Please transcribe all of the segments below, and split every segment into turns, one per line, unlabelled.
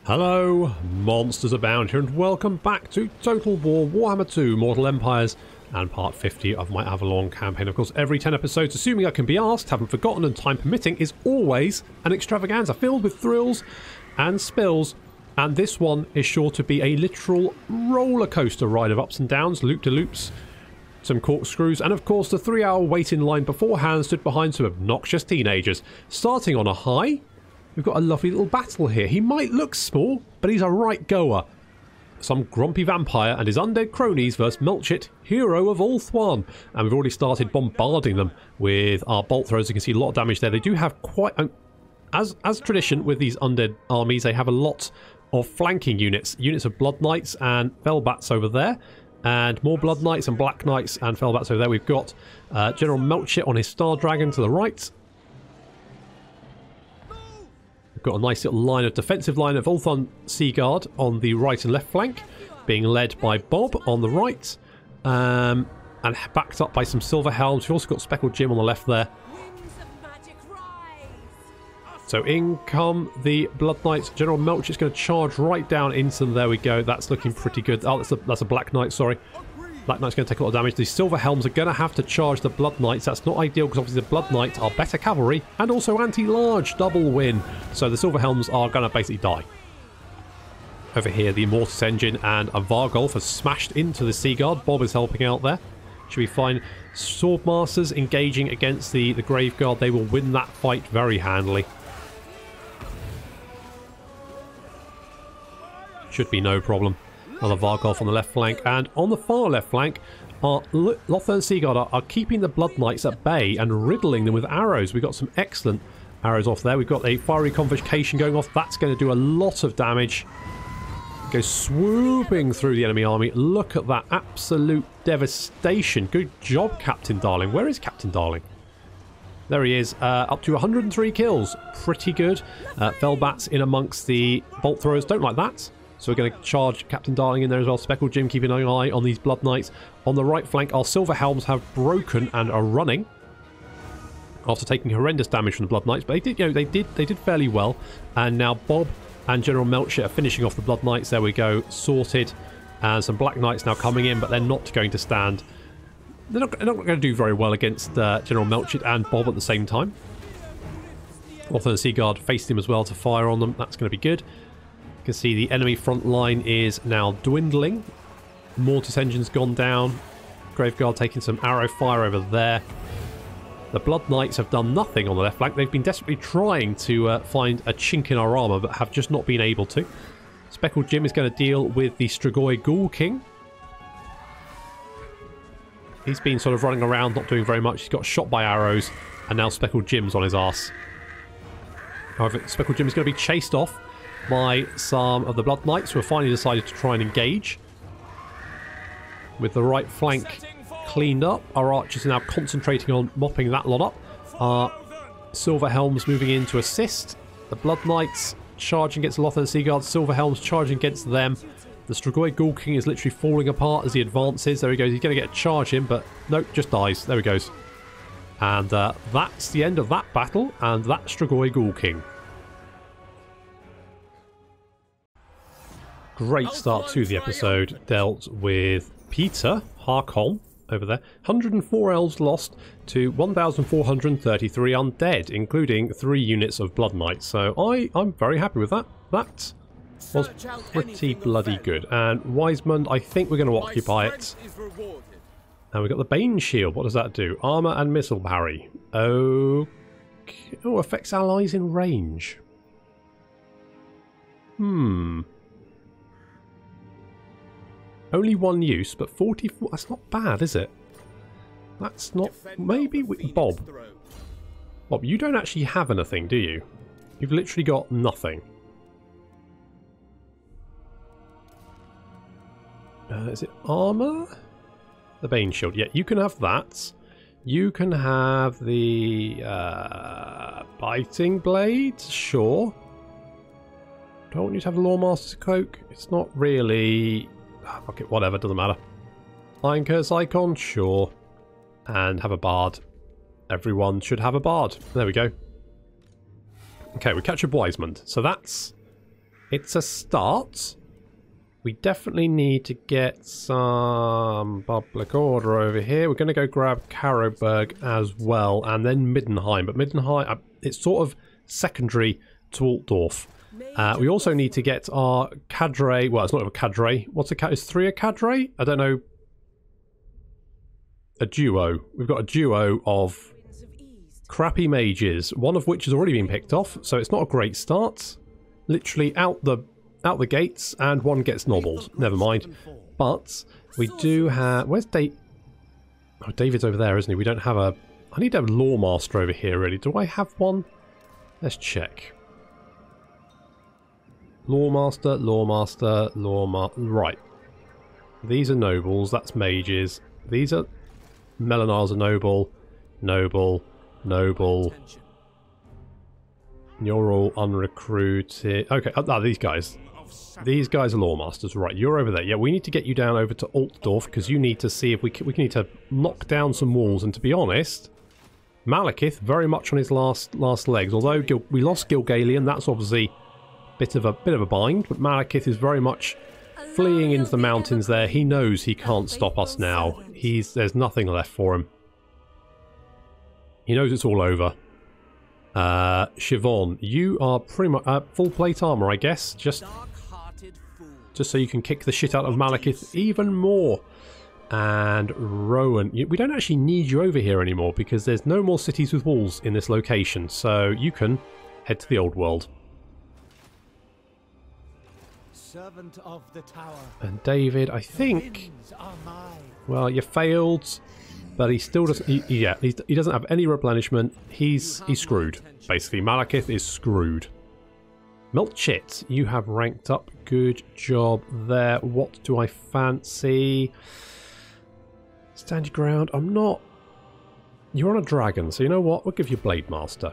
Hello, monsters abound here, and welcome back to Total War Warhammer 2 Mortal Empires and part 50 of my Avelorn campaign. Of course, every 10 episodes, assuming I can be asked, haven't forgotten and time permitting, is always an extravaganza filled with thrills and spills, and this one is sure to be a literal roller coaster ride of ups and downs, loop-de-loops, some corkscrews, and of course the 3-hour waiting line beforehand stood behind some obnoxious teenagers. Starting on a high, we've got a lovely little battle here. He might look small, but he's a right goer. Some grumpy vampire and his undead cronies versus Malekith, hero of Ulthuan. And we've already started bombarding them with our bolt throws. You can see a lot of damage there. They do have quite... As tradition with these undead armies, they have a lot of flanking units. Units of Blood Knights and Felbats over there. And more Blood Knights and Black Knights and Felbats over there. We've got General Malekith on his Star Dragon to the right. Got a nice little line of defensive line of Ulthuan Sea Guard on the right and left flank, being led by Bob on the right, and backed up by some Silver Helms. We've also got Speckled Jim on the left there. So in come the Blood Knights. General Melch is going to charge right down into them. There we go. That's looking pretty good. Oh, that's a Black Knight, sorry. Black Knight's going to take a lot of damage. These Silver Helms are going to have to charge the Blood Knights. That's not ideal because obviously the Blood Knights are better cavalry and also anti-large, double win. So the Silver Helms are going to basically die. Over here, the Immortus Engine and a Vargolf has smashed into the Sea Guard. Bob is helping out there. Should be fine. Swordmasters engaging against the Grave Guard. They will win that fight very handily. Should be no problem. Another Vargolf on the left flank, and on the far left flank, our Lothern Sea Guard are keeping the Blood Knights at bay and riddling them with arrows. We've got some excellent arrows off there. We've got a Fiery Convocation going off. That's going to do a lot of damage. Go swooping through the enemy army. Look at that absolute devastation. Good job, Captain Darling. Where is Captain Darling? There he is, up to 103 kills. Pretty good. Felbats in amongst the bolt throwers. Don't like that. So we're going to charge Captain Darling in there as well. Speckled Jim keeping an eye on these Blood Knights. On the right flank, our Silver Helms have broken and are running after taking horrendous damage from the Blood Knights. But they did, they did fairly well. And now Bob and General Melchett are finishing off the Blood Knights. There we go, sorted. And some Black Knights now coming in, but they're not going to stand. They're not going to do very well against General Melchett and Bob at the same time. Lothern Sea Guard faced him as well to fire on them. That's going to be good. You can see the enemy front line is now dwindling. Mortis Engine's gone down. Graveguard taking some arrow fire over there. The Blood Knights have done nothing on the left flank. They've been desperately trying to find a chink in our armour, but have just not been able to. Speckled Jim is going to deal with the Strigoi Ghoul King. He's been sort of running around, not doing very much. He's got shot by arrows, and now Speckled Jim's on his arse. However, Speckled Jim is going to be chased off by some of the Blood Knights, who have finally decided to try and engage. With the right flank cleaned up, our archers are now concentrating on mopping that lot up. Our Silver Helms moving in to assist. The Blood Knights charging against the Lothern Sea Guard. Silver Helms charging against them. The Strigoi Ghoul King is literally falling apart as he advances. There he goes. He's going to get a charge in, but nope, just dies. There he goes. And that's the end of that battle, and that Strigoi Ghoul King. Great start to the episode. Dealt with Peter Harkholm over there. 104 elves lost to 1,433 undead, including 3 units of Blood Knights. So I'm very happy with that. That was pretty bloody good. And Wiseman, I think we're going to occupy it. And we've got the Bane Shield. What does that do? Armour and missile parry. Okay. Oh, affects allies in range. Only one use, but 44... That's not bad, is it? That's not... Maybe... Bob. Bob, you don't actually have anything, do you? You've literally got nothing. Is it armour? The Bane Shield. Yeah, you can have that. You can have the... Biting Blade? Sure. Do I want you to have the Lawmaster's Cloak? It's not really... Okay, whatever, doesn't matter. Iron Curse Icon, sure. And have a Bard. Everyone should have a Bard. There we go. Okay, we captured Wiseman. So that's It's a start. We definitely need to get some public order over here. We're going to go grab Karroberg as well, and then Middenheim. But Middenheim, it's sort of secondary to Altdorf. We also need to get our cadre. Well, it's not a cadre. What's a cadre? Is 3 a cadre? I don't know. A duo. We've got a duo of crappy mages, one of which has already been picked off, so it's not a great start. Literally out the gates, and one gets nobbled. Never mind. But we do have... Where's Dave? Oh, David's over there, isn't he? We don't have a... I need to have a Lawmaster over here, really. Do I have one? Let's check. Lawmaster, Lawmaster, Right. These are nobles. That's mages. These are... Melanar's a noble. Noble. Noble. You're all unrecruited. Okay, these guys. These guys are Lawmasters. Right, you're over there. Yeah, we need to get you down over to Altdorf, because you need to see if we need to knock down some walls. And to be honest, Malekith very much on his last legs. Although we lost Gilgalian, that's obviously a bit of a bind. But Malekith is very much fleeing into the mountains there. He knows he can't stop us now. There's nothing left for him. He knows it's all over. Siobhan, you are pretty much full plate armor, I guess. Just so you can kick the shit out of Malekith even more. And Rowan, we don't actually need you over here anymore because there's no more cities with walls in this location. So you can head to the old world.
Servant of the tower.
And David, I think... Well, you failed. But he still doesn't... He doesn't have any replenishment. He's screwed, basically. Malekith is screwed. Milchit, you have ranked up. Good job there. What do I fancy? Stand your ground. I'm not... You're on a dragon, so you know what? We'll give you Blade Master.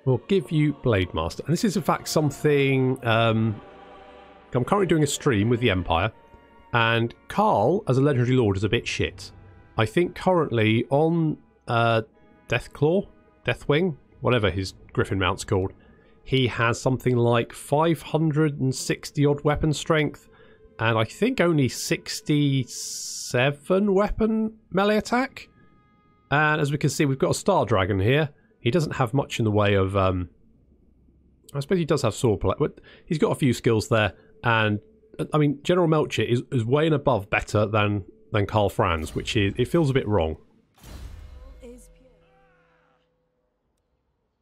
We'll give you Blade Master. And this is, in fact, something... I'm currently doing a stream with the Empire. And Carl, as a Legendary Lord, is a bit shit. I think currently on Deathclaw, Deathwing, whatever his Griffin mount's called, he has something like 560 odd weapon strength, and I think only 67 weapon melee attack. And as we can see, we've got a Star Dragon here. He doesn't have much in the way of... I suppose he does have sword play, but he's got a few skills there, and... I mean, General Melchett is way and above better than Karl Franz, which is... It feels a bit wrong.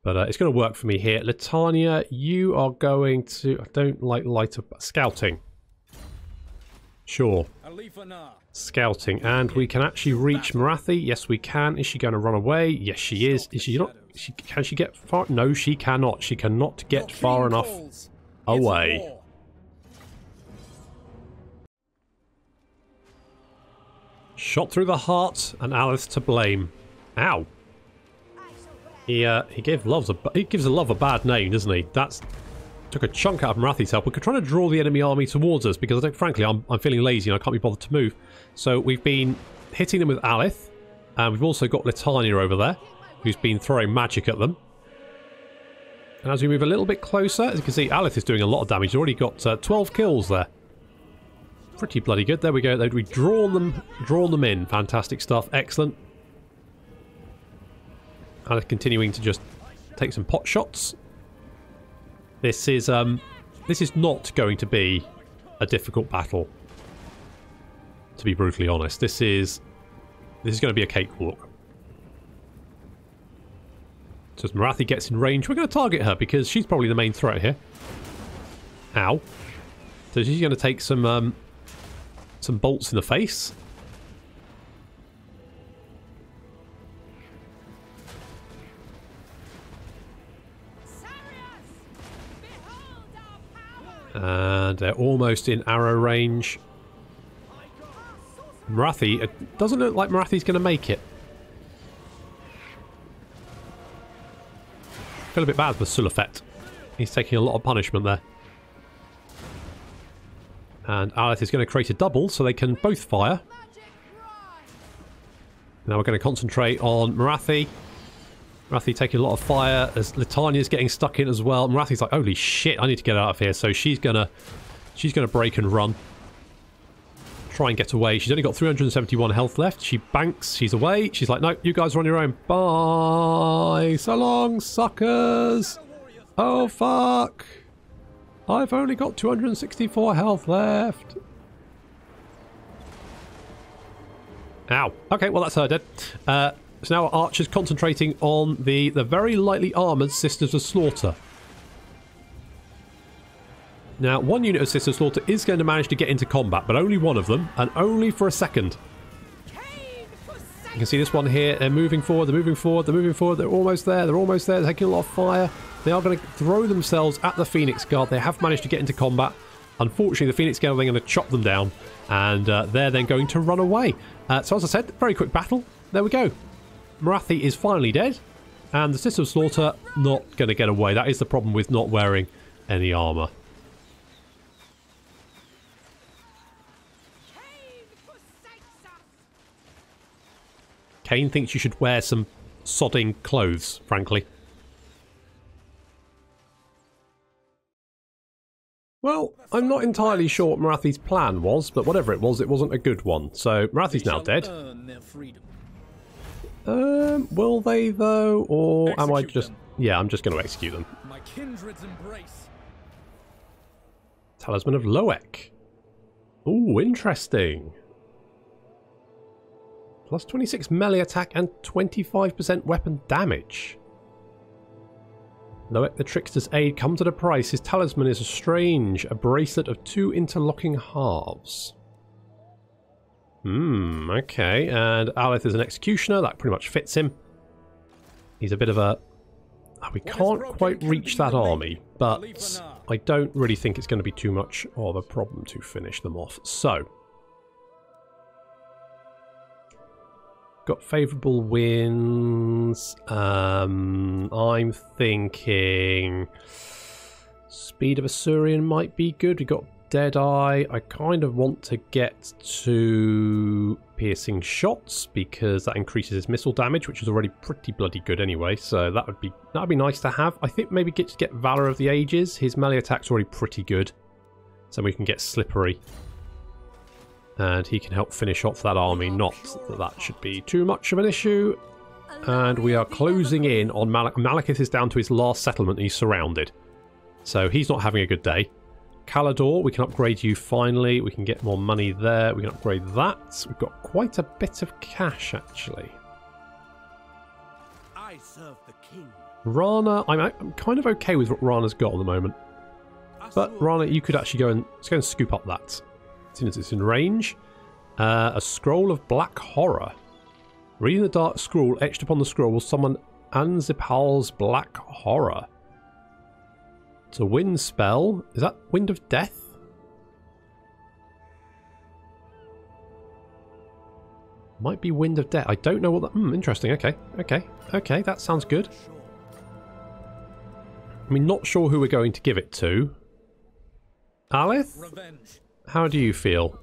But it's going to work for me here. Latania, you are going to... I don't like light up... Scouting. Sure. Scouting. And we can actually reach Marathi. Yes, we can. Is she going to run away? Yes, she is. Is she not... Can she get far... No, she cannot. She cannot get far enough away. Shot through the heart, and Alice to blame. Ow. He gives Love a bad name, doesn't he? That's took a chunk out of Marathi's help. We're trying to draw the enemy army towards us because, frankly, I'm feeling lazy and I can't be bothered to move. So we've been hitting them with Alith, and we've also got Litania over there, who's been throwing magic at them. And as we move a little bit closer, as you can see, Alith is doing a lot of damage. He's already got 12 kills there. Pretty bloody good. There we go. We've drawn them in. Fantastic stuff. Excellent. And continuing to just take some pot shots. This is not going to be a difficult battle. To be brutally honest, this is going to be a cakewalk. So as Marathi gets in range, we're going to target her because she's probably the main threat here. Ow. So she's going to take some bolts in the face. And they're almost in arrow range. Marathi, it doesn't look like Marathi's going to make it. I feel a bit bad for Sulafet. He's taking a lot of punishment there. And Alith is going to create a double so they can both fire. Now we're going to concentrate on Marathi. Marathi taking a lot of fire as Litania's getting stuck in as well. Marathi's like, holy shit, I need to get out of here. So she's gonna break and run. Try and get away. She's only got 371 health left. She banks. She's away. She's like, no, you guys are on your own. Bye. So long, suckers. Oh, fuck. I've only got 264 health left. Ow. Okay, well, that's her dead. So now our archer's concentrating on the very lightly armoured Sisters of Slaughter. Now, one unit of Sisters of Slaughter is going to manage to get into combat, but only one of them, and only for a second. You can see this one here. They're moving forward, they're moving forward, they're moving forward. They're almost there, they're almost there. They're taking a lot of fire. They are going to throw themselves at the Phoenix Guard. They have managed to get into combat. Unfortunately, the Phoenix Guard are then going to chop them down, and they're then going to run away. So as I said, very quick battle. There we go. Marathi is finally dead, and the Sister of Slaughter not going to get away. That is the problem with not wearing any armour. Kane thinks you should wear some sodding clothes, frankly. Well, I'm not entirely sure what Marathi's plan was, but whatever it wasn't a good one. So, Marathi's now dead. Will they though? Or am I just... Yeah, I'm just going to execute them.
My kindred's embrace.
Talisman of Loek. Ooh, interesting. Plus 26 melee attack and 25% weapon damage. Loek the Trickster's aid comes at a price. His talisman is a bracelet of 2 interlocking halves. Okay. And Aleth is an executioner. That pretty much fits him. He's a bit of a... we can't quite reach that army, but I don't really think it's going to be too much of a problem to finish them off. So... got favourable winds. I'm thinking Speed of Assyrian might be good. We've got Deadeye. I kind of want to get to Piercing Shots because that increases his missile damage, which is already pretty bloody good anyway. So that would be nice to have. I think maybe get Valor of the Ages. His melee attack's already pretty good, so we can get Slippery. And he can help finish off that army. Not that that should be too much of an issue. And we are closing in on Malekith is down to his last settlement and he's surrounded. So he's not having a good day. Calador, we can upgrade you finally. We can get more money there. We can upgrade that. We've got quite a bit of cash, actually.
I serve the king.
Rana, I'm kind of okay with what Rana's got at the moment. But Rana, you could actually let's go and scoop up that. As soon as it's in range. A scroll of black horror. Reading the dark scroll etched upon the scroll will summon Anzipal's black horror. It's a wind spell. Is that Wind of Death? Might be Wind of Death. I don't know what that... interesting. Okay, that sounds good. I mean, not sure who we're going to give it to. Aleth?
Revenge.
How do you feel?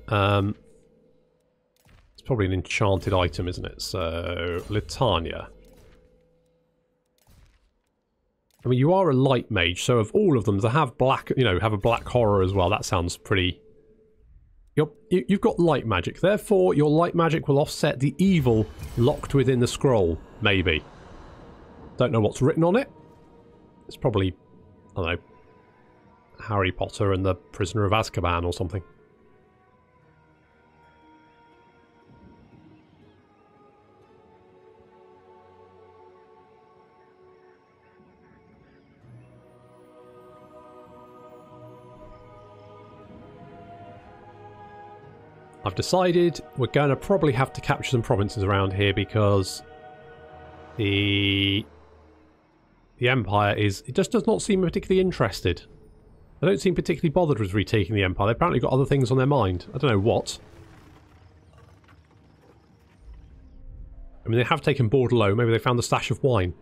It's probably an enchanted item, isn't it? So, Litania. I mean, you are a light mage, so of all of them, to have black, have a black horror as well, that sounds pretty... You've got light magic, therefore your light magic will offset the evil locked within the scroll, maybe. Don't know what's written on it. It's probably, I don't know, Harry Potter and the Prisoner of Azkaban or something. I've decided we're going to probably have to capture some provinces around here because the Empire it just does not seem particularly interested. They don't seem particularly bothered with retaking the Empire. They've apparently got other things on their mind. I don't know what. I mean, they have taken Bordelot. Maybe they found the stash of wine.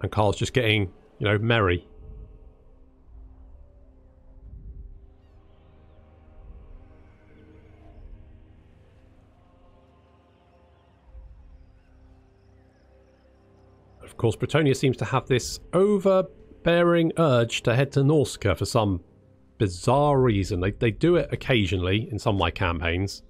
And Carl's just getting, merry. Of course, Bretonia seems to have this overbearing urge to head to Norsca for some bizarre reason. They do it occasionally in some of my campaigns.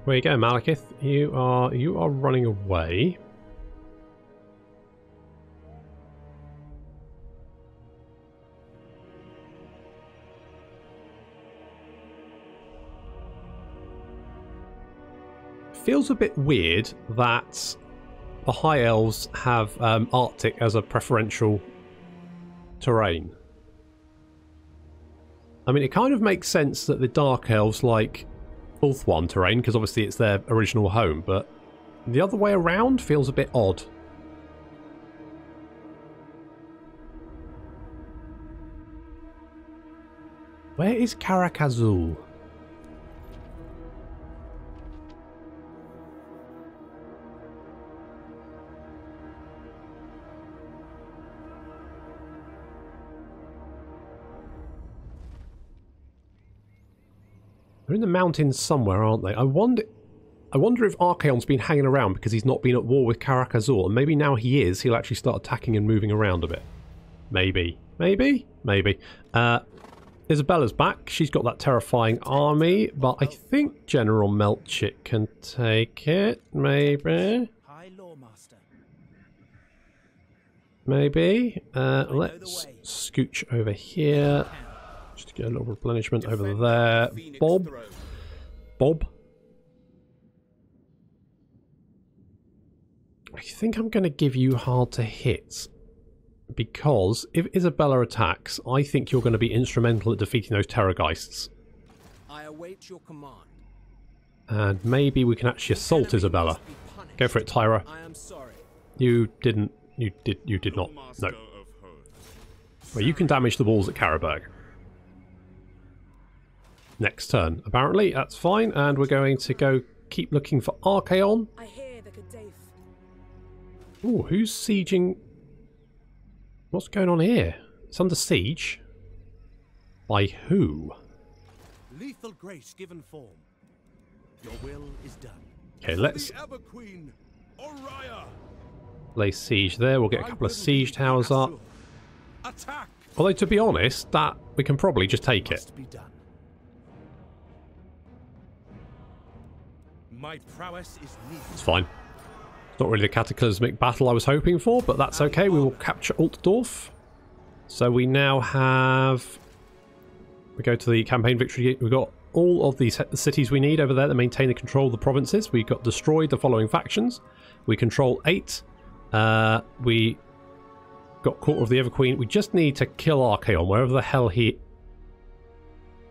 Where you go, Malekith? You are running away. Feels a bit weird that the High Elves have Arctic as a preferential terrain. I mean, it kind of makes sense that the Dark Elves like Ulthuan terrain, because obviously it's their original home, but the other way around feels a bit odd. Where is Karak Azul? They're in the mountains somewhere, aren't they? I wonder if Archaon's been hanging around because he's not been at war with Karak Azul, and maybe now he is, he'll actually start attacking and moving around a bit. Maybe. Maybe? Maybe. Isabella's back. She's got that terrifying army, but I think General Melchit can take it. Maybe. Maybe. Let's scooch over here. Just to get a little replenishment over there. Bob. I think I'm going to give you hard to hit. Because if Isabella attacks, I think you're going to be instrumental at defeating those Terrorgeists.
I await your command.
And maybe we can actually assault Isabella. Go for it, Tyra.
I am sorry.
You did not. No. Well, you can damage the walls at Karaberg. Next turn. Apparently, that's fine, and we're going to go keep looking for Archaon.
I hear the Gaddafi.
Ooh, who's sieging? What's going on here? It's under siege. By who?
Lethal grace given form. Your will is done.
Okay, let's
Queen,
lay siege there. We'll get a couple of siege towers up.
Attack.
Although, to be honest, that we can probably just take it.
Be done. My prowess is needed.
It's fine. It's not really the cataclysmic battle I was hoping for, but that's okay. We will capture Altdorf. So we now have... We go to the campaign victory. We've got all of the cities we need over there that maintain the control of the provinces. We got destroyed the following factions. We control 8. We got Court of the Everqueen. We just need to kill Archaon, wherever the hell he...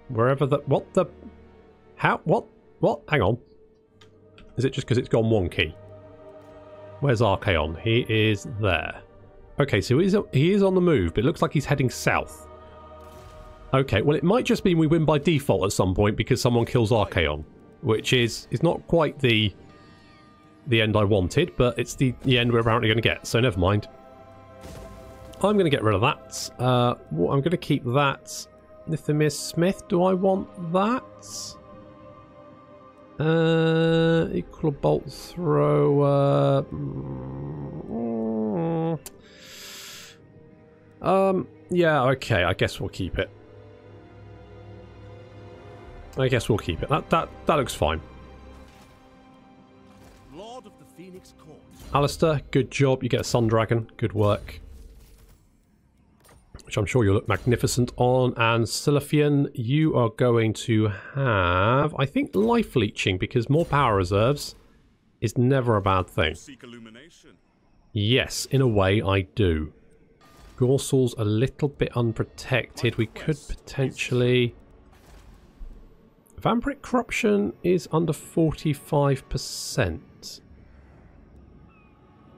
Wherever the... What the... How? What? Hang on. Is it just because it's gone wonky? Where's Archaon? He is there. Okay, so he is on the move, but it looks like he's heading south. Okay, well, it might just mean we win by default at some point because someone kills Archaon, which is not quite the end I wanted, but it's the end we're apparently going to get, so never mind. I'm going to get rid of that. I'm going to keep that. Nithemir Smith, do I want that? Equal bolt thrower. Yeah, okay, I guess we'll keep it. That looks fine.
Lord of the Phoenix Court.
Alistair, good job. You get a Sun Dragon. Good work. Which I'm sure you'll look magnificent on. And Siliphian, you are going to have, I think, life leeching, because more power reserves is never a bad thing.
Seek illumination.
Yes, in a way I do. Gorsal's a little bit unprotected. We could potentially... Vampiric Corruption is under 45%.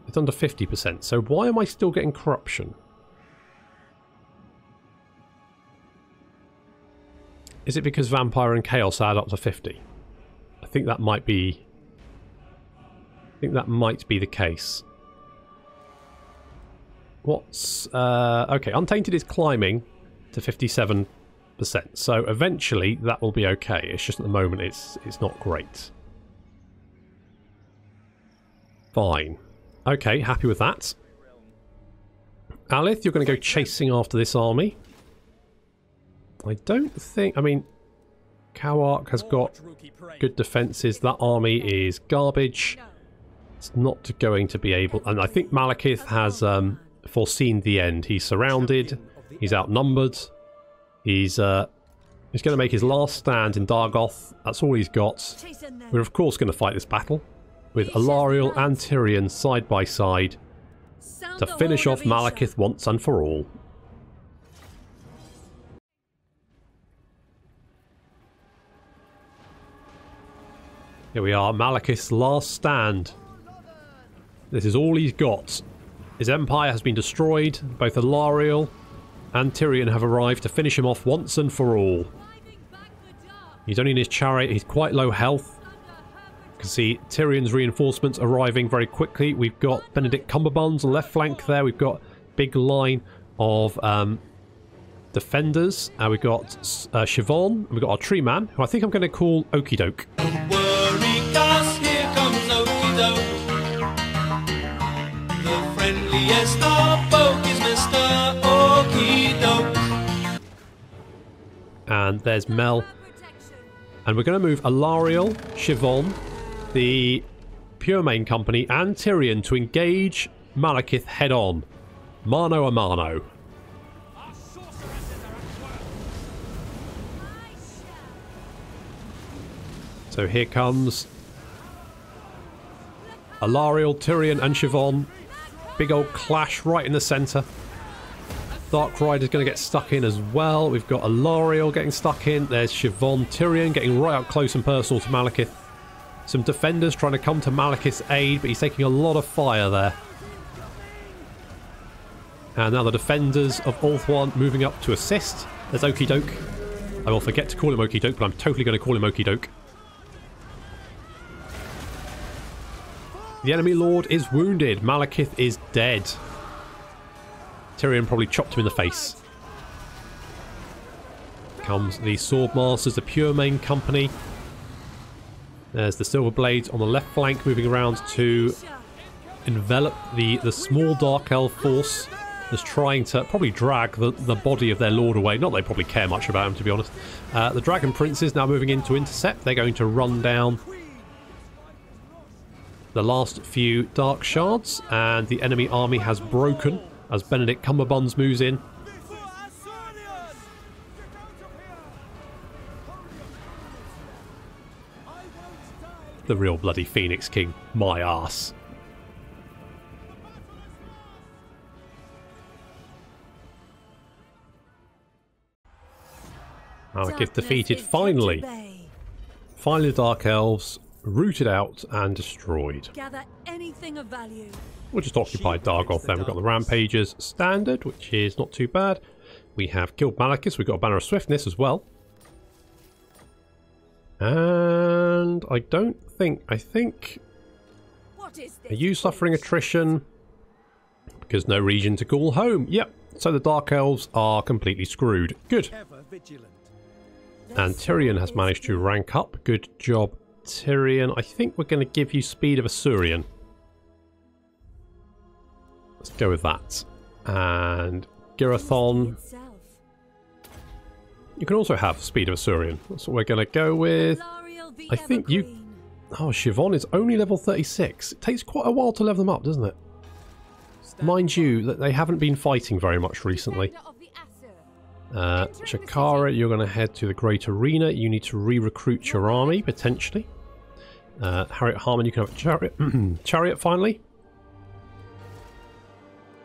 It's under 50%. So why am I still getting Corruption? Is it because Vampire and Chaos add up to 50? I think that might be... the case. What's... okay, Untainted is climbing to 57%. So eventually that will be okay. It's just at the moment it's not great. Fine. Okay, happy with that. Alith, you're going to go chasing after this army. I don't think... I mean, Cowark has got good defences. That army is garbage. It's not going to be able... And I think Malekith has foreseen the end. He's surrounded. He's outnumbered. He's going to make his last stand in Dargoth. That's all he's got. We're of course going to fight this battle with Alariel and Tyrion side by side to finish off Malekith once and for all. Here we are, Malekith's last stand. This is all he's got. His empire has been destroyed. Both Alariel and Tyrion have arrived to finish him off once and for all. He's only in his chariot. He's quite low health. You can see Tyrion's reinforcements arriving very quickly. We've got Benedict Cumberbuns on the left flank there. We've got a big line of defenders. We've got Siobhan. We've got our tree man, who I think I'm going to call Okie Doke. And there's Mel. And we're going to move Alariel, Siobhan, the Pure Main Company, and Tyrion to engage Malekith head on. Mano a mano. So here comes Alariel, Tyrion, and Siobhan. Big old clash right in the centre. Dark Rider's going to get stuck in as well. We've got Alariel getting stuck in. There's Siobhan, Tyrion getting right up close and personal to Malekith. Some defenders trying to come to Malekith's aid, but he's taking a lot of fire there. And now the defenders of Ulthuan moving up to assist. There's Okie Doke. I will forget to call him Okie Doke, but I'm totally going to call him Okie Doke. The enemy lord is wounded. Malekith is dead. Tyrion probably chopped him in the face. Comes the Swordmasters, the Pure Main Company. There's the Silver Blades on the left flank moving around to envelop the small Dark Elf force that's trying to probably drag the body of their lord away. Not that they probably care much about him, to be honest. The Dragon Princes now moving in to intercept. They're going to run down the last few Dark Shards, and the enemy army has broken as Benedict Cumberbuns moves in. The real bloody Phoenix King. My arse. Malekith defeated, finally. Finally the Dark Elves rooted out and destroyed.
Gather anything of value.
We'll just occupy Dargoth then. We've got the Rampagers standard, which is not too bad. We have killed Malekith. We've got a Banner of Swiftness as well. And I don't think... I think...
What is this?
Are you suffering attrition? Because no region to call home. Yep. So the Dark Elves are completely screwed. Good. And Tyrion has managed to rank up. Good job, Tyrion. I think we're going to give you Speed of Asuryan. Let's go with that. And Girathon. You can also have Speed of Asuryan. That's what we're going to go with. I think you... Oh, Siobhan is only level 36. It takes quite a while to level them up, doesn't it? Mind you, that they haven't been fighting very much recently. Shakara, you're going to head to the Great Arena. You need to re-recruit your army, potentially. Harriet Harmon, you can have a chariot, chariot finally.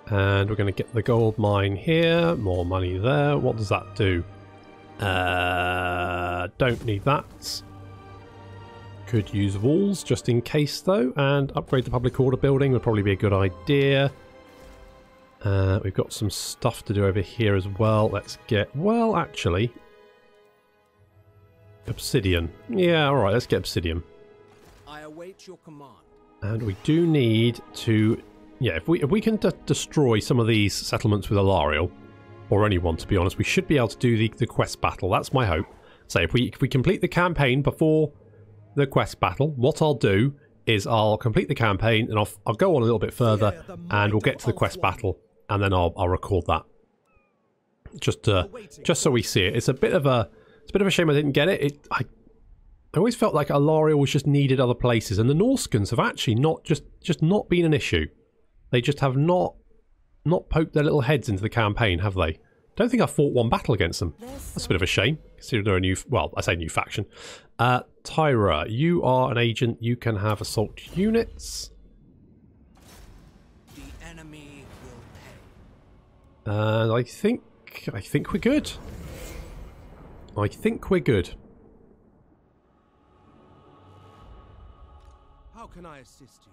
And we're going to get the gold mine here. More money there. What does that do? Don't need that. Could use walls just in case though. And upgrade the public order building would probably be a good idea. We've got some stuff to do over here as well. Let's get... Well, actually... Obsidian. Yeah, alright, let's get obsidian.
I await your command.
And we do need to Yeah, if we can destroy some of these settlements with Alariel, or anyone to be honest, we should be able to do the quest battle. That's my hope. So if we complete the campaign before the quest battle, what I'll do is I'll complete the campaign and I'll go on a little bit further and we'll get to the quest battle and then I'll record that. Just so we see it. It's a bit of a shame I didn't get it. I always felt like Alariel was just needed other places, and the Norskans have actually not just not been an issue. They just have not poked their little heads into the campaign, have they? Don't think I fought one battle against them. That's a bit of a shame, considering they're a new, well, I say new faction. Tyra, you are an agent. You can have assault units.
The enemy will pay.
And I think we're good. I think we're good.
How can I assist you?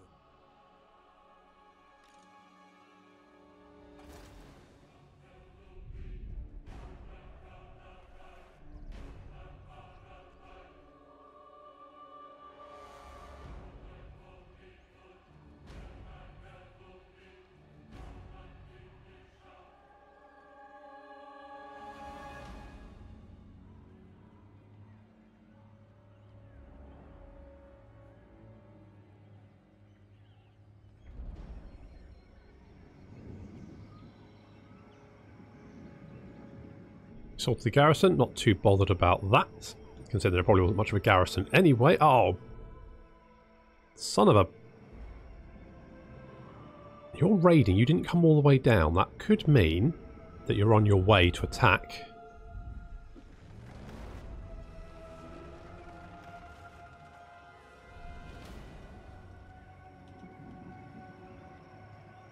Assault the garrison, not too bothered about that, considering there probably wasn't much of a garrison anyway. Oh, son of a... You're raiding, you didn't come all the way down. That could mean that you're on your way to attack.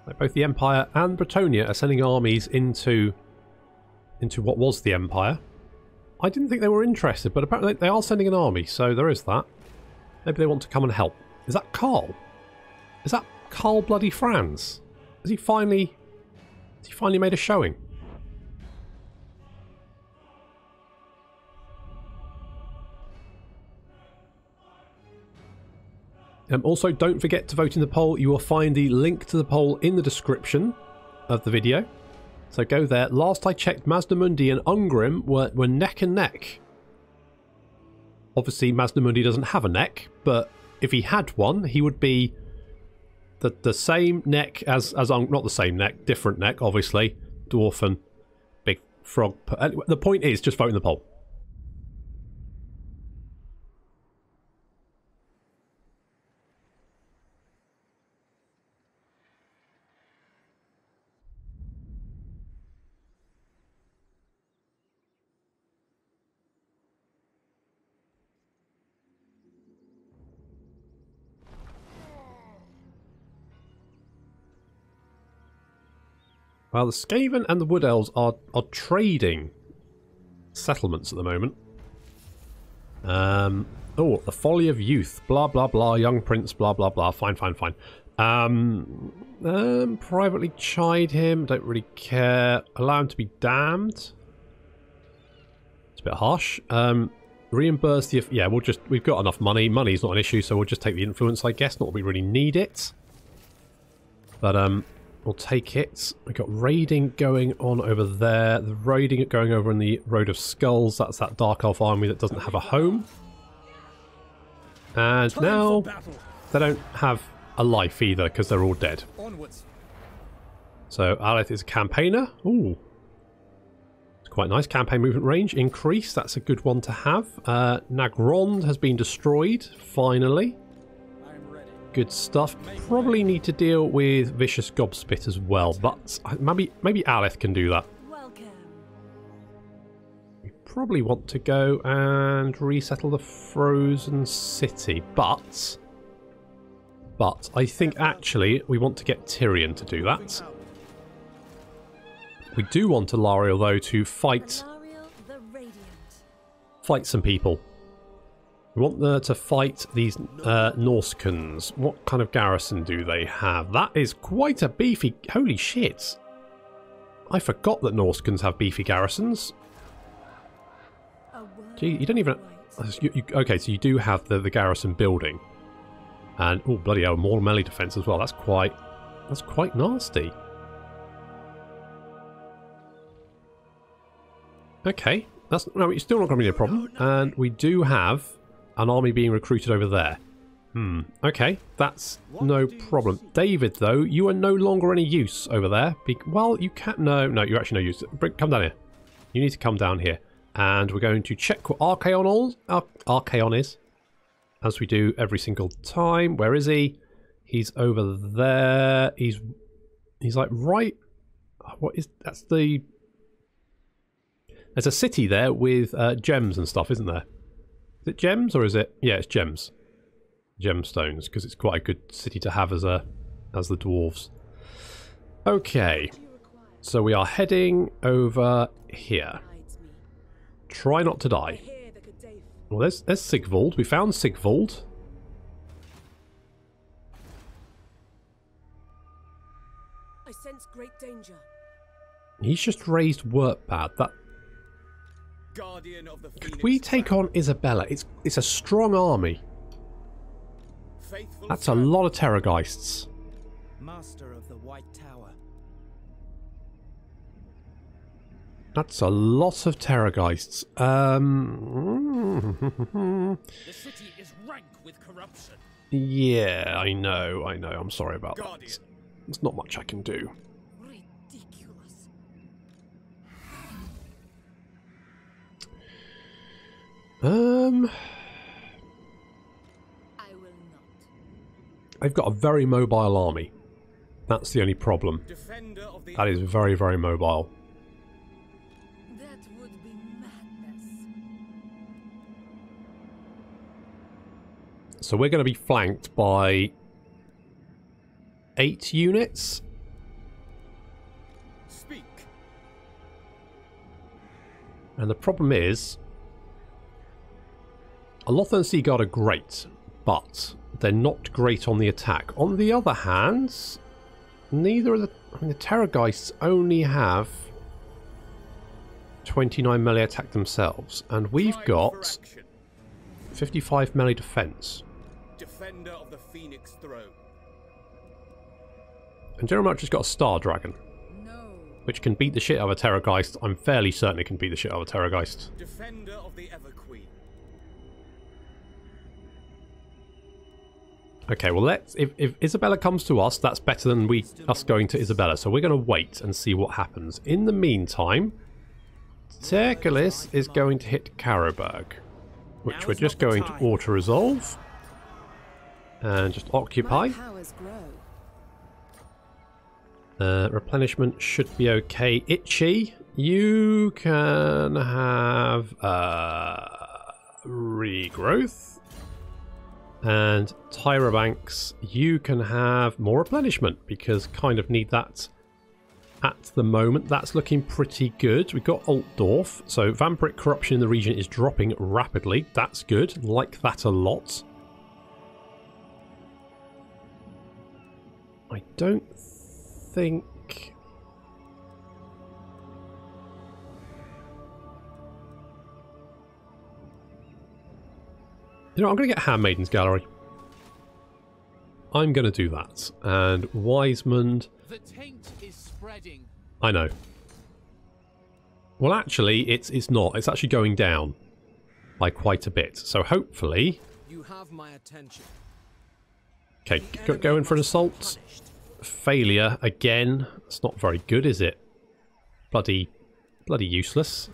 Like both the Empire and Bretonnia are sending armies into what was the Empire. I didn't think they were interested, but apparently they are sending an army, so there is that. Maybe they want to come and help. Is that Carl? Is that Carl bloody Franz? Has he finally made a showing? Also, don't forget to vote in the poll. You will find the link to the poll in the description of the video. So go there. Last I checked, Mazdamundi and Ungrim were neck and neck. Obviously, Mazdamundi doesn't have a neck, but if he had one, he would be the same neck as not the same neck, different neck, obviously. Dwarfen, big frog. The point is, just vote in the poll. Well, the Skaven and the Wood Elves are trading settlements at the moment. Oh, the folly of youth. Blah, blah, blah. Young prince. Blah, blah, blah. Fine, fine, fine. Privately chide him. Don't really care. Allow him to be damned. It's a bit harsh. Reimburse the... Yeah, we've got enough money. Money's not an issue, so we'll just take the influence, I guess. Not that we really need it. But, we'll take it. We've got raiding going on over there. The raiding going over in the Road of Skulls. That's that Dark Elf army that doesn't have a home. And now they don't have a life either because they're all dead.
Onwards.
So Aleth is a campaigner. Ooh. It's quite nice. Campaign movement range increase. That's a good one to have. Nagrond has been destroyed, finally. Good stuff. Probably need to deal with Vicious Gobspit as well, but maybe Aleth can do that.
Welcome.
We probably want to go and resettle the Frozen City, but I think actually we want to get Tyrion to do that. We do want Alariel though to fight some people. We want them to fight these Norskans. What kind of garrison do they have? That is quite a beefy... Holy shit. I forgot that Norskans have beefy garrisons. Gee, you don't even... okay, so you do have the garrison building. And, oh, bloody hell, more melee defense as well. That's quite That's quite nasty. Okay, that's no, it's still not going to be a problem. And we do have an army being recruited over there. Okay, that's no problem. David, though, you are no longer any use over there. Well, you can't... No, you're actually no use. Come down here. You need to come down here. And we're going to check what Archaon is. As we do every single time. Where is he? He's over there. He's like right... What is... That's the... There's a city there with gems and stuff, isn't there? Is it gems or is it... Yeah, it's gems. Gemstones, because it's quite a good city to have as the dwarves. Okay, so we are heading over here. Try not to die. Well, there's Sigvald. We found Sigvald.
I sense great danger.
He's just raised Workpad. That
Guardian of the
could we take on Isabella? It's a strong army. That's a lot of Terrorgeists.
Master of the White Tower.
That's a lot of Terrorgeists.
The city is rank with corruption.
Yeah, I know. I'm sorry about that. There's not much I can do.
Ridiculous.
They've got a very mobile army. That's the only problem. That is very, very mobile.
That would be madness.
So we're going to be flanked by 8 units.
Speak.
And the problem is, Aloth and Seaguard are great, but they're not great on the attack. On the other hand, neither of the... I mean, the Terrorgeists only have 29 melee attack themselves, and we've got 55 melee defense.
Defender of the Phoenix Throne.
And General March has got a Star Dragon, which can beat the shit out of a Terrorgeist. I'm fairly certain it can beat the shit out of a Terrorgeist.
Defender of the Everqueen.
Okay, well, if Isabella comes to us, that's better than us going to Isabella. So we're going to wait and see what happens. In the meantime, Terkelis is going to hit Karroburg, which we're just going to auto-resolve. And just occupy. Replenishment should be okay. Itchy, you can have regrowth. And Tyrabanks, you can have more replenishment because kind of need that at the moment. That's looking pretty good. We've got Altdorf, so vampiric corruption in the region is dropping rapidly. That's good. Like that a lot. I don't think... You know, I'm going to get Handmaiden's Gallery. I'm going to do that. And Wisemond...
The taint is spreading.
I know. Well, actually, it's not. It's actually going down by quite a bit. So hopefully...
You have my attention.
Okay, going for an assault. Failure again. It's not very good, is it? Bloody useless.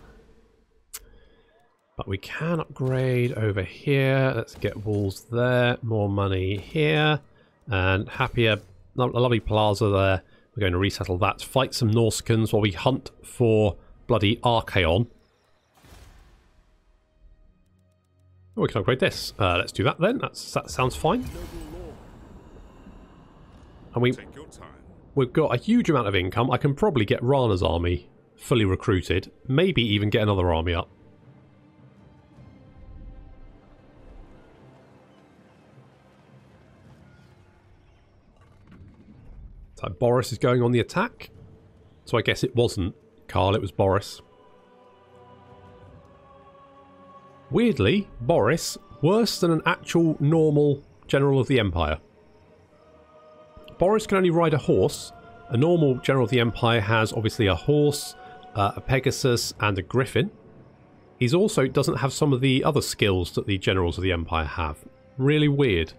But we can upgrade over here. Let's get walls there. More money here. And happier. A lovely plaza there. We're going to resettle that. Fight some Norscans while we hunt for bloody Archaon. Oh, we can upgrade this. Let's do that then. That sounds fine. And we've got a huge amount of income. I can probably get Rana's army fully recruited. Maybe even get another army up. So Boris is going on the attack. So I guess it wasn't Karl, it was Boris. Weirdly, Boris, worse than an actual normal general of the Empire. Boris can only ride a horse. A normal general of the Empire has obviously a horse, a Pegasus, and a Griffin. He's also doesn't have some of the other skills that the generals of the Empire have. Really weird.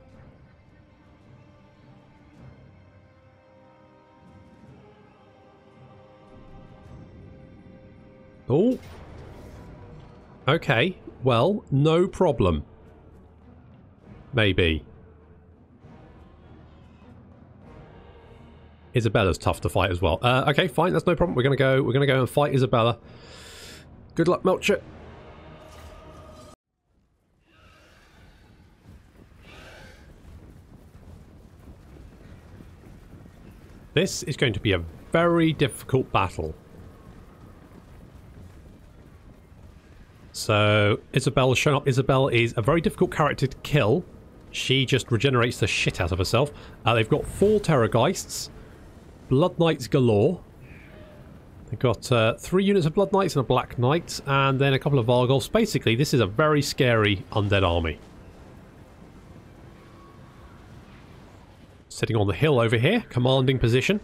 Oh. Okay. Well, no problem. Maybe. Isabella's tough to fight as well. Okay, fine, that's no problem. We're gonna go and fight Isabella. Good luck, Melchett. This is going to be a very difficult battle. So, Isabella's shown up. Isabella is a very difficult character to kill. She just regenerates the shit out of herself. They've got 4 Terrorgeists. Blood Knights galore. They've got 3 units of Blood Knights and a Black Knight, and then a couple of Vargolfs. Basically, this is a very scary undead army. Sitting on the hill over here, commanding position.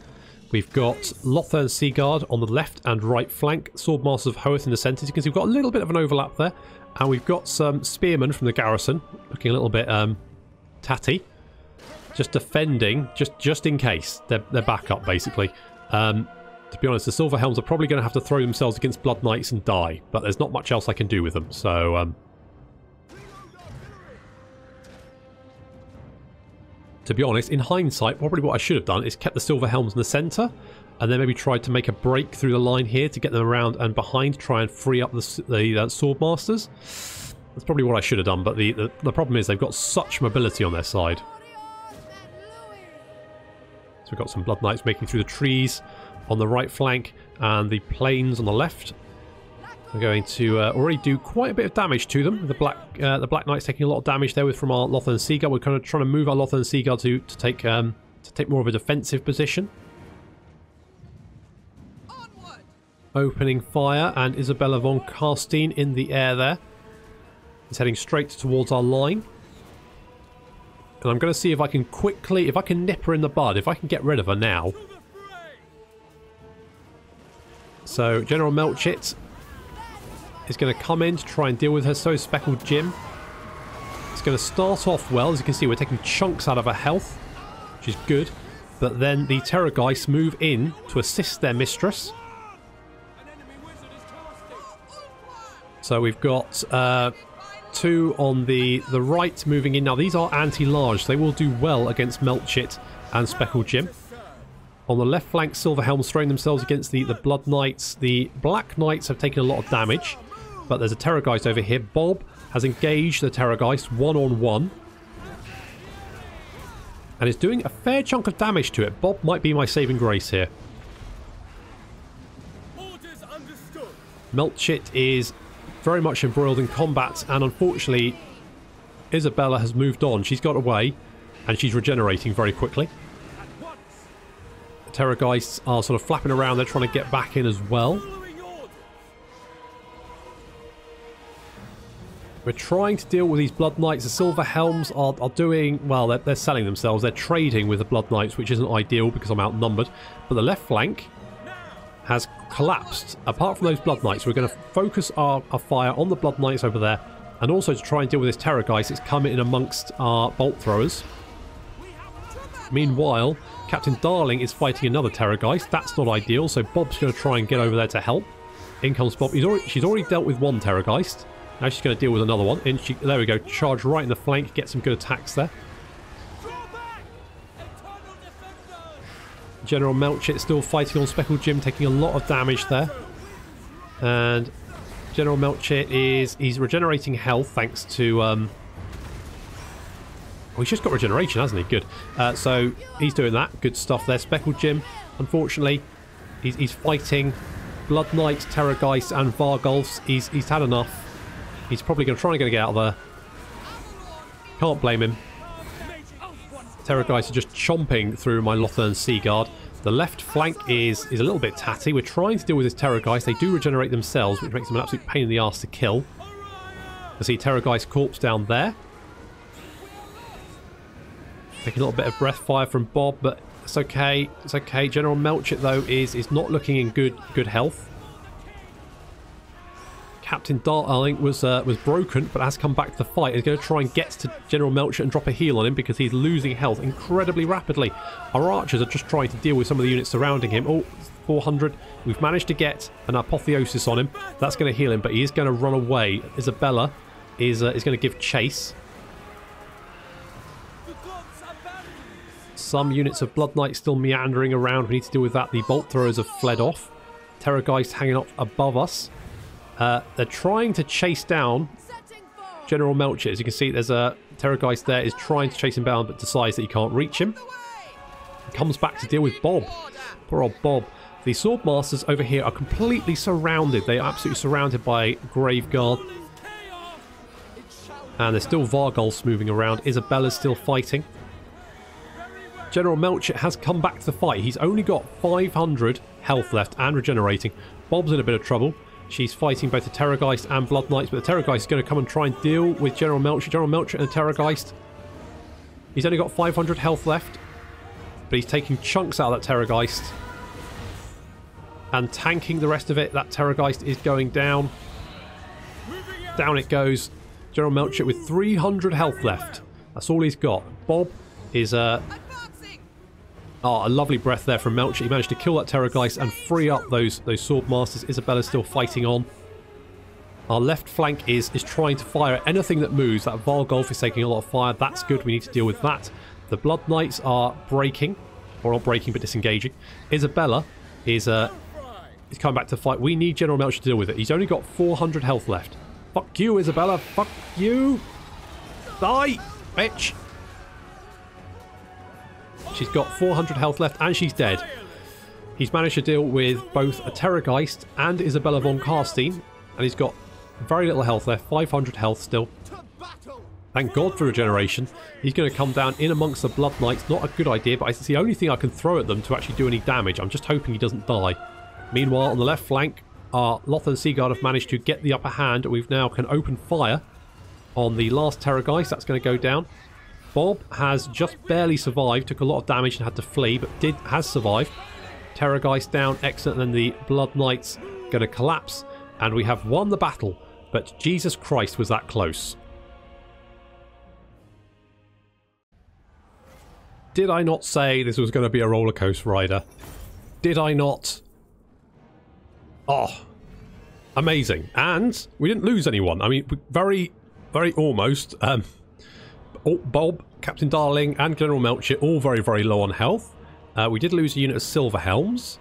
We've got Lothern Seaguard on the left and right flank, Swordmasters of Hoeth in the centre. As you can see, we've got a little bit of an overlap there. And we've got some spearmen from the garrison, looking a little bit tatty. Just defending, just in case. They're back up, basically. To be honest, the Silver Helms are probably going to have to throw themselves against Blood Knights and die. But there's not much else I can do with them, so... to be honest, in hindsight, probably what I should have done is kept the Silver Helms in the centre, and then maybe tried to make a break through the line here to get them around and behind, try and free up the Swordmasters. That's probably what I should have done, but the problem is they've got such mobility on their side. So we've got some Blood Knights making through the trees on the right flank, and the plains on the left. We're going to already do quite a bit of damage to them. The Black Knight's taking a lot of damage there from our Lothern Seaguard. We're kind of trying to move our Lothern Seaguard to take more of a defensive position. Onward. Opening fire, and Isabella von Carstein in the air there. He's heading straight towards our line. And I'm going to see if I can quickly, if I can nip her in the bud, if I can get rid of her now. So General Melchett is going to come in to try and deal with her. So is Speckled Jim. It's going to start off well. As you can see, we're taking chunks out of her health, which is good. But then the Terrorgeists move in to assist their mistress. So we've got 2 on the right moving in. Now, these are anti-large. So they will do well against Melchett and Speckled Jim. On the left flank, Silver Helms throwing themselves against the Blood Knights. The Black Knights have taken a lot of damage. But there's a Terrorgeist over here. Bob has engaged the Terrorgeist one-on-one. And is doing a fair chunk of damage to it. Bob might be my saving grace here.
Orders understood.
Melchett is very much embroiled in combat. And unfortunately, Isabella has moved on. She's got away. And she's regenerating very quickly. The Terrorgeists are sort of flapping around. They're trying to get back in as well. We're trying to deal with these Blood Knights. The Silver Helms are doing... well, they're selling themselves. They're trading with the Blood Knights, which isn't ideal because I'm outnumbered. But the left flank has collapsed. Apart from those Blood Knights, we're going to focus our fire on the Blood Knights over there. And also to try and deal with this Terrorgeist. It's come in amongst our bolt throwers. Meanwhile, Captain Darling is fighting another Terrorgeist. That's not ideal, so Bob's going to try and get over there to help. In comes Bob. She's already dealt with one Terrorgeist. Now she's going to deal with another one. And there we go. Charge right in the flank. Get some good attacks there. General Melchett still fighting on Speckled Jim, taking a lot of damage there. And General Melchett he's regenerating health thanks to... well, he's just got regeneration, hasn't he? Good. So he's doing that. Good stuff there. Speckled Jim, unfortunately, he's fighting Blood Knights, Terrorgeists, and Vargolfs. He's had enough. He's probably going to try and get out of there. Can't blame him. Terrorgeists are just chomping through my Lothern Seaguard. The left flank is a little bit tatty. We're trying to deal with this Terrorgeist. They do regenerate themselves, which makes them an absolute pain in the arse to kill. I see Terrorgeist corpse down there. Taking a little bit of breath fire from Bob, but it's okay. It's okay. General Melchett, though, is not looking in good health. Captain Darling was broken, but has come back to the fight. He's going to try and get to General Melchett and drop a heal on him because he's losing health incredibly rapidly. Our archers are just trying to deal with some of the units surrounding him. Oh, 400. We've managed to get an apotheosis on him. That's going to heal him, but he is going to run away. Isabella is going to give chase. Some units of Blood Knight still meandering around. We need to deal with that. The bolt throwers have fled off. Terrorgeist hanging up above us. They're trying to chase down General Melchett. As you can see, there's a Terrorgeist there is trying to chase him down, but decides that he can't reach him. He comes back to deal with Bob. Poor old Bob. The Swordmasters over here are completely surrounded. They are absolutely surrounded by Graveguard. And there's still Vargulfs moving around. Isabella's still fighting. General Melchett has come back to the fight. He's only got 500 health left and regenerating. Bob's in a bit of trouble. She's fighting both the Terrorgeist and Blood Knights, but the Terrorgeist is going to come and try and deal with General Melchett. General Melchett and the Terrorgeist. He's only got 500 health left, but he's taking chunks out of that Terrorgeist and tanking the rest of it. That Terrorgeist is going down. Down it goes. General Melchett with 300 health left. That's all he's got. Bob is a lovely breath there from Melchett. He managed to kill that Terrorgeist and free up those Swordmasters. Isabella's still fighting on. Our left flank is trying to fire at anything that moves. That Vargulf is taking a lot of fire. That's good. We need to deal with that. The Blood Knights are breaking. Or not breaking, but disengaging. Isabella is coming back to fight. We need General Melchett to deal with it. He's only got 400 health left. Fuck you, Isabella. Fuck you. Die, bitch. She's got 400 health left and she's dead. He's managed to deal with both a Terrorgeist and Isabella von Karstein. And he's got very little health left. 500 health still. Thank God for regeneration. He's going to come down in amongst the Blood Knights. Not a good idea, but it's the only thing I can throw at them to actually do any damage. I'm just hoping he doesn't die. Meanwhile, on the left flank, our Lothern Seaguard have managed to get the upper hand. We've now can open fire on the last Terrorgeist. That's going to go down. Bob has just barely survived, took a lot of damage and had to flee, but has survived. Terrorgeist down, excellent, and then the Blood Knights going to collapse, and we have won the battle, but Jesus Christ was that close. Did I not say this was going to be a roller coaster rider? Did I not? Oh, amazing. And we didn't lose anyone. I mean, very, very almost. Bob, Captain Darling, and General Melchett all very, very low on health. We did lose a unit of Silver Helms,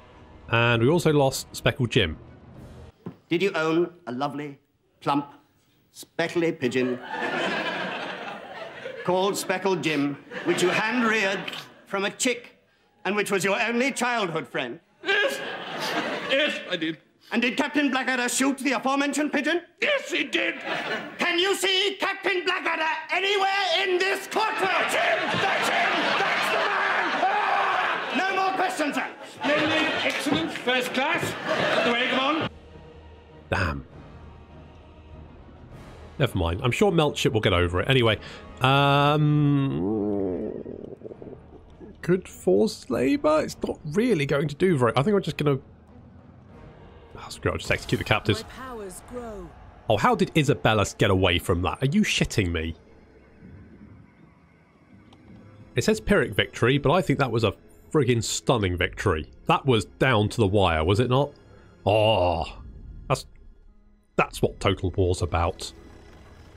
and we also lost Speckled Jim.
Did you own a lovely, plump, speckly pigeon called Speckled Jim, which you hand-reared from a chick, and which was your only childhood friend?
Yes. Yes, I did.
And did Captain Blackadder shoot the aforementioned pigeon?
Yes, he did.
Can you see Captain Blackadder anywhere in this courtroom?
That's him! That's him! That's the man! Ah!
No more questions, sir.
Splendid, excellent, first class. That's the way, come on.
Damn. Never mind. I'm sure Melchett will get over it. Anyway, good forced labour. It's not really going to do very... I think I'm just going to... Oh, screw it, I'll just execute the captives.
My powers grow.
Oh, how did Isabella get away from that? Are you shitting me? It says Pyrrhic victory, but I think that was a friggin' stunning victory. That was down to the wire, was it not? Oh, that's what Total War's about.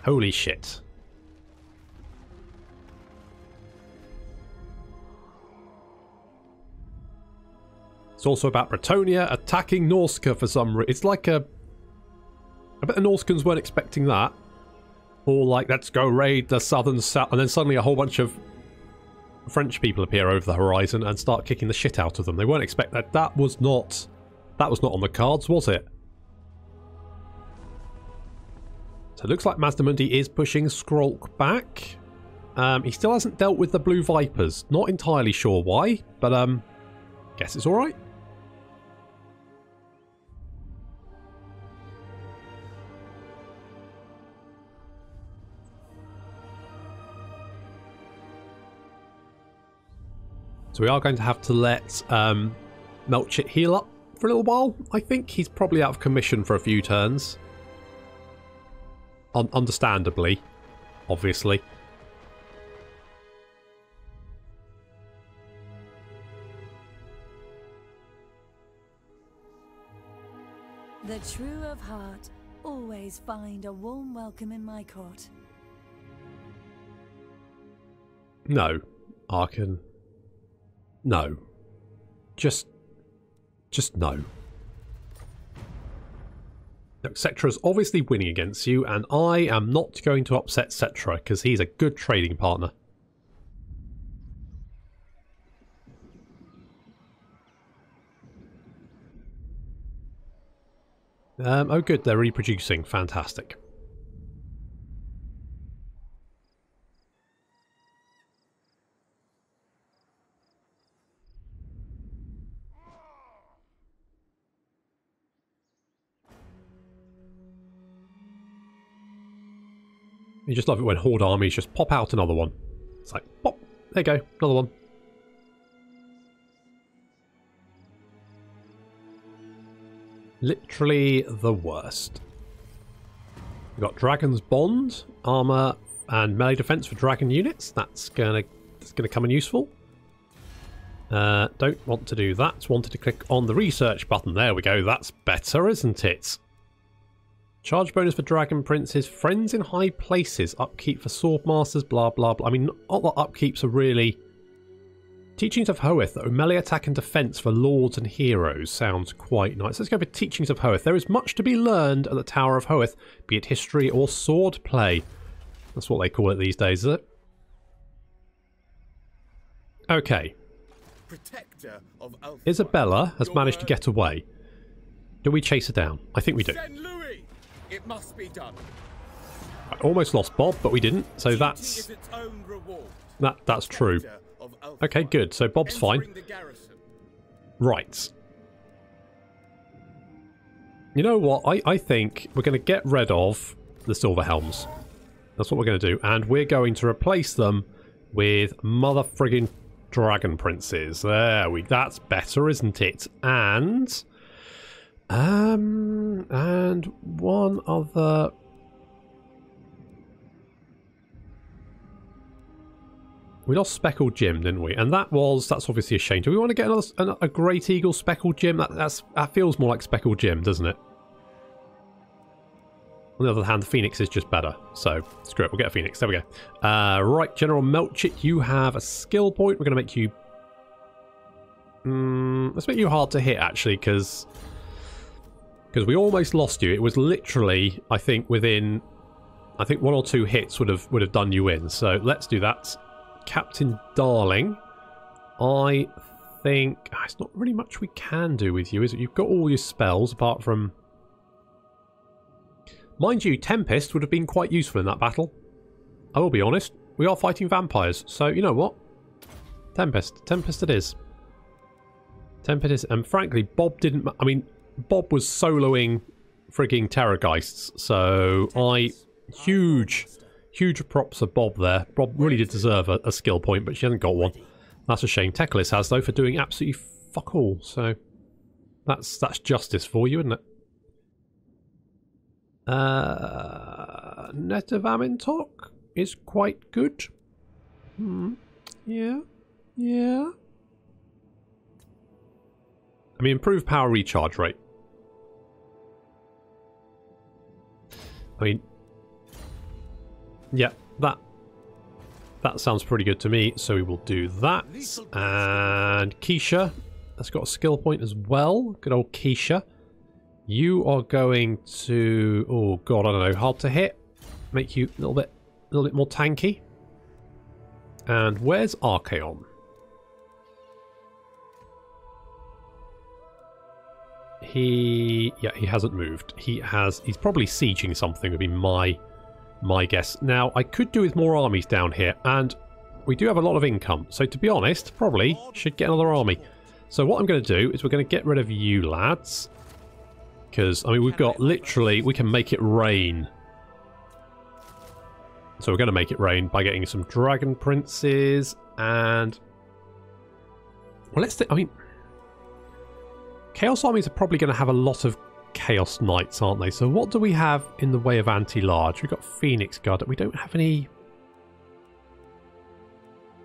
Holy shit. It's also about Bretonia attacking Norska for some reason. It's like a... I bet the Norskans weren't expecting that. Or like, let's go raid the southern south, and then suddenly a whole bunch of French people appear over the horizon and start kicking the shit out of them. They weren't expect that. That was not on the cards, was it? So it looks like Mazdamundi is pushing Skrolk back. He still hasn't dealt with the Blue Vipers. Not entirely sure why, but guess it's alright. So we are going to have to let Melchit heal up for a little while. I think he's probably out of commission for a few turns. Understandably, obviously.
The true of heart always find a warm welcome in my court.
No, Arkan. No. Just no. Look, Cetra's obviously winning against you, and I am not going to upset Cetra, because he's a good trading partner. Oh good, they're reproducing. Fantastic. You just love it when Horde armies just pop out another one. It's like, pop, there you go, another one. Literally the worst. We've got Dragon's Bond, armor, and melee defense for dragon units. That's gonna come in useful. Don't want to do that. Wanted to click on the research button. There we go. That's better, isn't it? Charge bonus for dragon princes. Friends in high places. Upkeep for sword masters. Blah blah blah. I mean, not that upkeeps are really. Teachings of Hoeth, melee attack and defense for lords and heroes. Sounds quite nice. Let's go for Teachings of Hoeth. There is much to be learned at the Tower of Hoeth, be it history or sword play. That's what they call it these days, is it? Okay.
Protector of
Isabella has managed to get away. Do we chase her down? I think we do.
Louis. It must be done.
I almost lost Bob, but we didn't. So that's that's true. Okay, good. So Bob's fine. Right. You know what? I think we're going to get rid of the Silver Helms. That's what we're going to do. And we're going to replace them with mother friggin' dragon princes. There we... That's better, isn't it? And one other... We lost Speckled Jim, didn't we? And that's obviously a shame. Do we want to get a Great Eagle Speckled Jim? That feels more like Speckled Jim, doesn't it? On the other hand, the Phoenix is just better. So, screw it. We'll get a Phoenix. There we go. Right, General Melchit, you have a skill point. We're going to make you... let's make you hard to hit, actually, because we almost lost you. It was literally, I think, within... I think 1 or 2 hits would have done you in. So, let's do that. Captain Darling, I think it's not really much we can do with you, is it? You've got all your spells apart from... Mind you, Tempest would have been quite useful in that battle. I will be honest. We are fighting vampires, so you know what? Tempest it is. Tempest is... And frankly, Bob didn't... I mean, Bob was soloing frigging Terrorgeists, so Huge props for Bob there. Bob really did deserve a skill point, but she hasn't got one. That's a shame. Teclis has, though, for doing absolutely fuck all. So that's justice for you, isn't it? Net of Amintok is quite good. Yeah. I mean, improved power recharge rate. I mean... Yeah, that sounds pretty good to me, so we will do that. And Keisha, that's got a skill point as well. Good old Keisha. You are going to... Oh, God, I don't know. Hard to hit. Make you a little bit more tanky. And where's Archaon? He hasn't moved. He's probably sieging something, would be my guess. Now, I could do with more armies down here, and we do have a lot of income. So, to be honest, probably should get another army. So, what I'm going to do is we're going to get rid of you lads. Because, I mean, we've got literally... We can make it rain. So, we're going to make it rain by getting some dragon princes and Well, let's think. I mean, Chaos armies are probably going to have a lot of Chaos Knights, aren't they? So what do we have in the way of anti-large? We've got Phoenix Guard. We don't have any...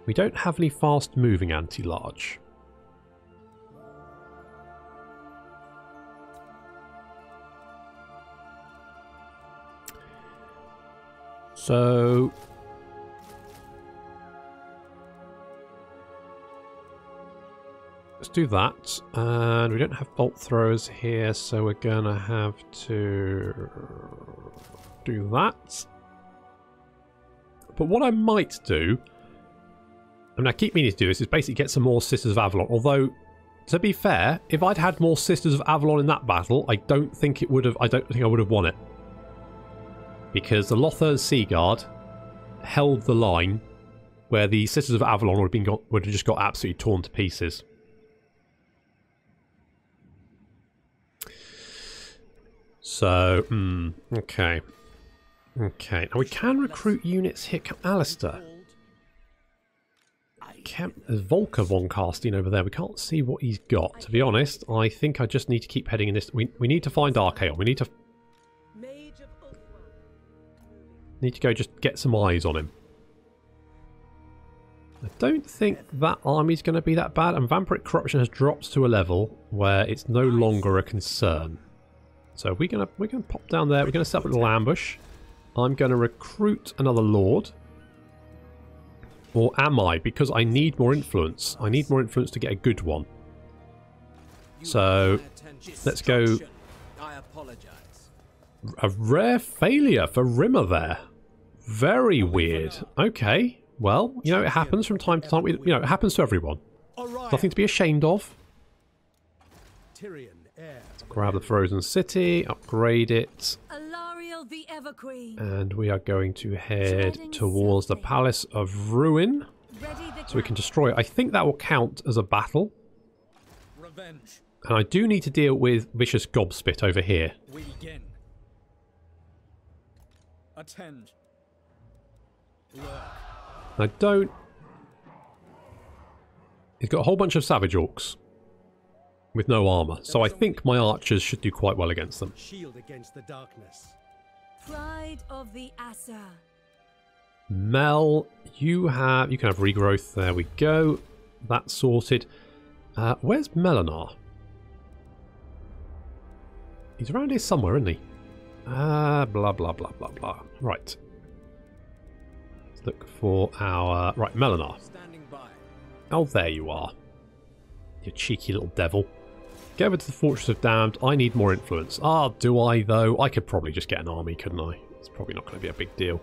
We don't have any fast-moving anti-large. So... let's do that. And we don't have bolt throwers here, so we're going to have to do that. But what I might do... I mean, I keep meaning to do this, is basically get some more Sisters of Avelorn. Although, to be fair, if I'd had more Sisters of Avelorn in that battle, I don't think I would have won it. Because the Lothern Sea Guard held the line where the Sisters of Avelorn would have just got absolutely torn to pieces. So, okay. Okay, now we can recruit units here. Alistair. There's Volker casting over there. We can't see what he's got. To be honest, I think I just need to keep heading in this. We need to find Archaon. We need to go just get some eyes on him. I don't think that army's going to be that bad. And Vampiric Corruption has dropped to a level where it's no longer a concern. So we're gonna pop down there. We're gonna set up a little ambush. I'm gonna recruit another Lord. Or am I? Because I need more influence. I need more influence to get a good one. So, let's go. A rare failure for Rimmer there. Very weird. Okay. Well, you know, it happens from time to time. You know, it happens to everyone. Nothing to be ashamed of. Let's grab the Frozen City, upgrade it. And we are going to head towards the Palace of Ruin. So we can destroy it. I think that will count as a battle. And I do need to deal with Vicious Gobspit over here.
We begin. Attend.
I don't... He's got a whole bunch of Savage Orcs with no armour. So I think my archers should do quite well against them.
Shield against the darkness.
Pride of the Asa.
Mel, you can have regrowth. There we go. That's sorted. Where's Melinar? He's around here somewhere, isn't he? Blah, blah, blah, blah, blah. Right. Let's look for our... Right, Melinar. Oh, there you are. You cheeky little devil. Get over to the Fortress of Damned. I need more influence. Ah, do I, though? I could probably just get an army, couldn't I? It's probably not going to be a big deal.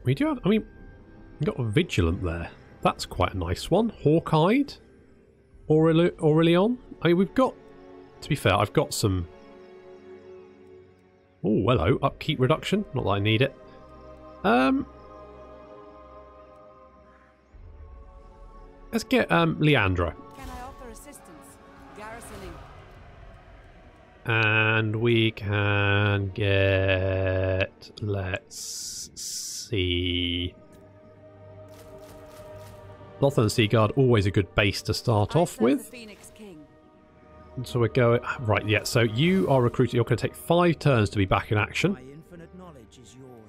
We do have... I mean, we've got a Vigilant there. That's quite a nice one. Hawk-eyed. Aurelion. I mean, we've got... To be fair, I've got some... Oh, hello. Upkeep reduction. Not that I need it. Let's get Leandra.
Can I offer assistance? Garrisoning.
And we can get... Let's see... Lothern Sea Guard, always a good base to start off with. So we're going... Right, yeah, so you are recruited. You're going to take 5 turns to be back in action.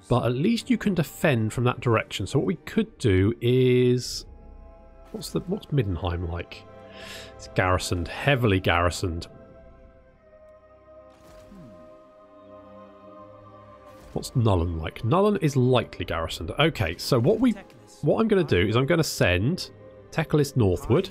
But at least you can defend from that direction. So what we could do is... What's Middenheim like? It's garrisoned, heavily garrisoned. What's Nullen like? Nullen is lightly garrisoned. Okay, so what I'm going to do is I'm going to send Teclis northward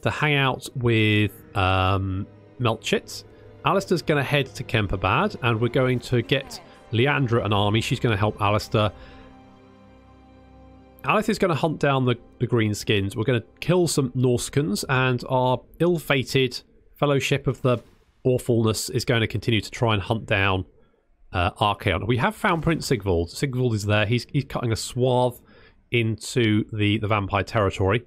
to hang out with Melchit. Alistair's going to head to Kemperbad, and we're going to get Leandra an army. She's going to help Alistair. Alice is going to hunt down the Greenskins. We're going to kill some Norskans, and our ill-fated Fellowship of the Awfulness is going to continue to try and hunt down Archaon. We have found Prince Sigvald. Sigvald is there. He's cutting a swath into the vampire territory.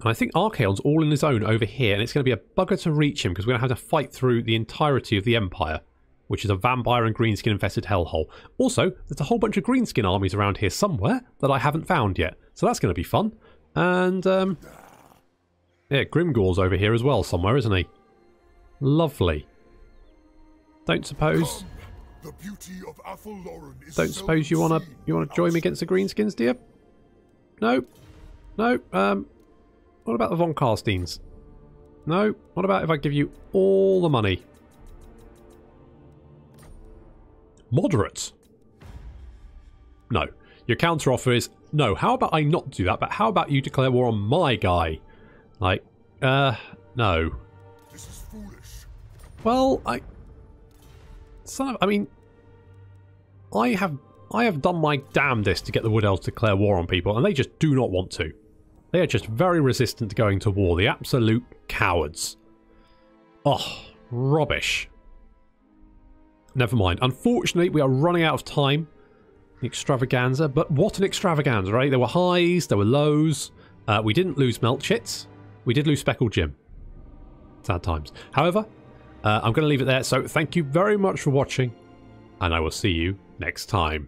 And I think Archaon's all in his own over here, and it's going to be a bugger to reach him because we're going to have to fight through the entirety of the Empire which is a vampire and greenskin infested hellhole. Also, there's a whole bunch of greenskin armies around here somewhere that I haven't found yet. So that's going to be fun. And, yeah, Grimgor's over here as well somewhere, isn't he? Lovely. Don't suppose...
The beauty of Avelorn is
Don't suppose you wanna join me against the greenskins, dear? No? No? What about the Von Carsteins? No? What about if I give you all the money? Moderate? No. Your counter-offer is, no, how about I not do that, but how about you declare war on my guy? Like, no.
This is foolish.
Well, I mean, I have done my damnedest to get the Wood Elves to declare war on people, and they just do not want to. They are just very resistant to going to war. The absolute cowards. Oh, rubbish. Never mind. Unfortunately, we are running out of time. Extravaganza, but what an extravaganza, right? There were highs, there were lows. We didn't lose Melchits. We did lose Speckled Jim. Sad times. However, I'm going to leave it there. So thank you very much for watching, and I will see you next time.